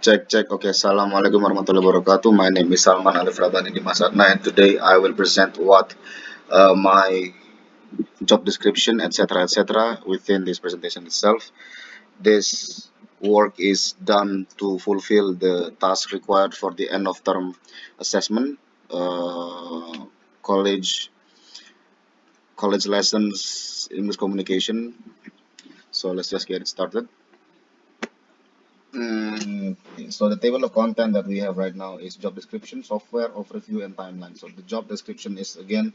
Check, check. Okay, Assalamualaikum warahmatullahi wabarakatuh. My name is Salman Aliefrabbani di Athna, and today I will present what my job description, etc., etc., within this presentation itself. This work is done to fulfill the task required for the end of term assessment, college lessons, English communication. So let's just get it started. So the table of content that we have right now is job description, software overview, and timeline. So the job description is again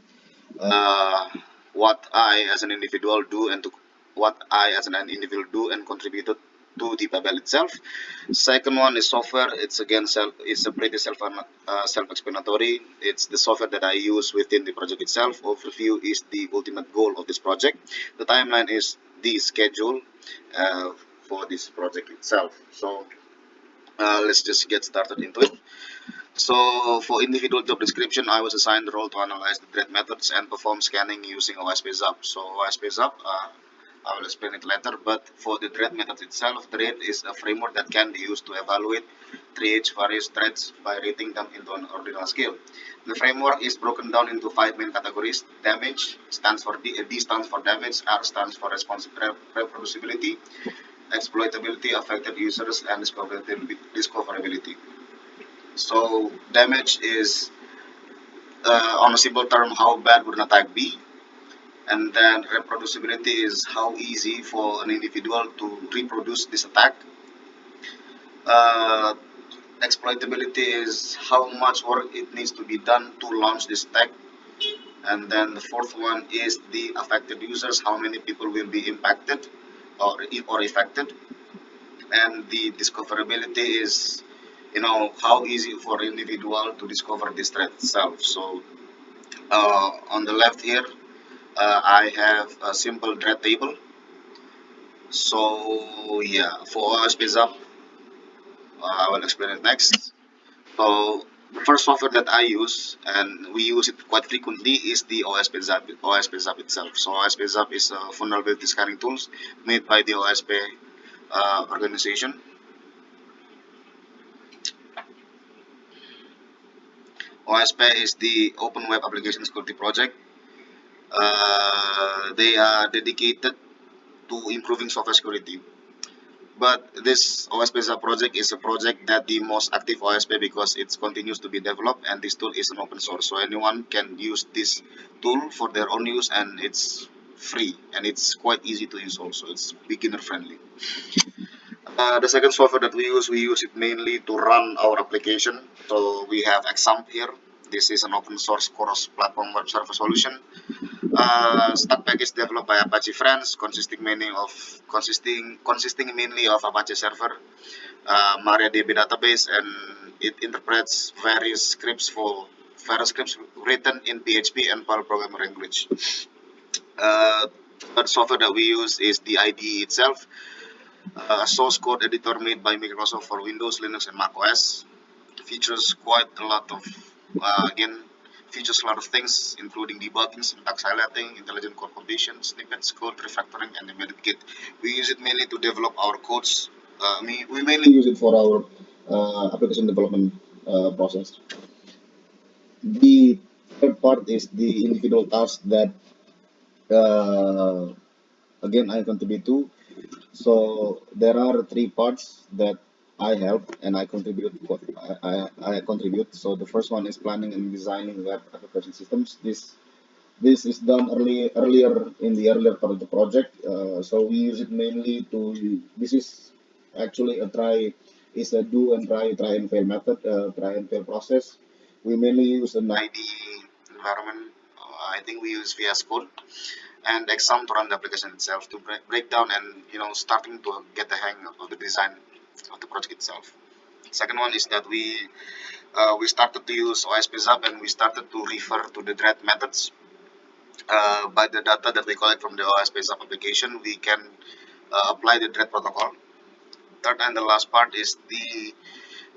what I as an individual do and to what I as an individual do and contributed to the Babel itself. Second one is software. It's again it's a pretty self-explanatory. It's the software that I use within the project itself. Overview is the ultimate goal of this project. The timeline is the schedule uh, for this project itself. So let's just get started into it. So for individual job description, I was assigned the role to analyze the threat methods and perform scanning using OSP-ZAP. So OSP-ZAP, I will explain it later, but for the threat method itself, threat is a framework that can be used to evaluate, triage various threats by rating them into an ordinal scale. The framework is broken down into five main categories. Damage stands for D stands for damage, R stands for reproducibility, exploitability, affected users, and discoverability. So damage is, on a simple term, how bad would an attack be, and then reproducibility is how easy for an individual to reproduce this attack. Uh, Exploitability is how much work it needs to be done to launch this attack, and then the fourth one is the affected users, how many people will be impacted or affected, and the discoverability is how easy for individual to discover this threat itself. So on the left here, I have a simple thread table. So yeah, for OSP Zap, I will explain it next. So the first software that I use, and we use it quite frequently, is the OSP Zap itself. So OSP Zap is a vulnerability scanning tools made by the OSP organization. OSP is the Open Web Application Security Project. They are dedicated to improving software security. But this OSP project is a project that the most active OSP because it continues to be developed, and this tool is an open source. So anyone can use this tool for their own use, and it's free and it's quite easy to use also. It's beginner friendly. The second software that we use it mainly to run our application. So we have XAMPP here. This is an open source cross-platform web server solution. Stack package developed by Apache Friends, consisting mainly of Apache server, MariaDB database, and it interprets various scripts written in PHP and Perl programming language. The software that we use is the IDE itself, a source code editor made by Microsoft for Windows, Linux, and Mac OS. Features quite a lot of again features a lot of things, including debugging, syntax highlighting, intelligent code completion, snippets, code refactoring, and embedded kit. We use it mainly to develop our codes. We mainly use it for our application development process. The third part is the individual tasks that uh, again I contribute to. So there are three parts that I help and I contribute. I contribute. So the first one is planning and designing web application systems. This is done earlier in the earlier part of the project. So we use it mainly to. This is actually is a do and try and fail method, try and fail process. We mainly use an IDE environment. I think we use VS Code and exam to run the application itself to break down and starting to get the hang of the design of the project itself. Second one is that we started to use OSPZAP and we started to refer to the threat methods. By the data that we collect from the OSPZAP application, we can apply the threat protocol. Third and the last part is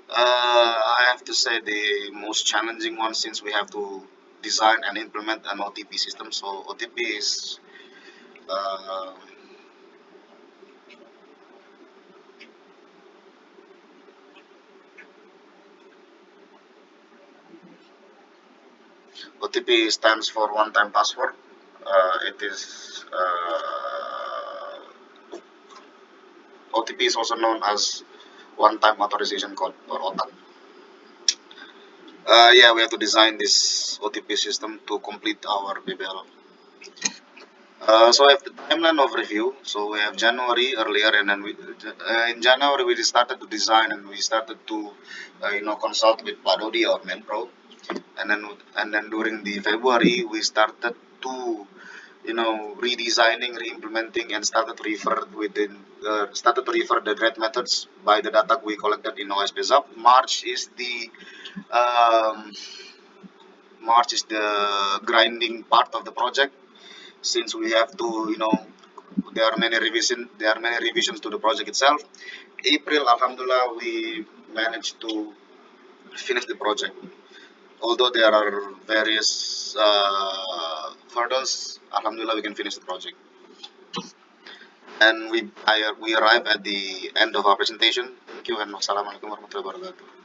I have to say the most challenging one, since we have to design and implement an OTP system. So OTP is uh, OTP stands for one-time password. It is OTP is also known as one-time authorization code or OTAC. Yeah, we have to design this OTP system to complete our BBL. So I have the timeline of review. So we have January earlier, and then in January we started to design and we started to consult with Padodi or Menpro, and then during the February we started to redesigning, re-implementing, and started to refer the red methods by the data we collected in OSP Zap. Um, March is the grinding part of the project, since we have to there are many revisions to the project itself. April, alhamdulillah, we managed to finish the project, although there are various hurdles. Alhamdulillah, we can finish the project, and we arrive at the end of our presentation. Thank you, and wassalamualaikum warahmatullahi wabarakatuh.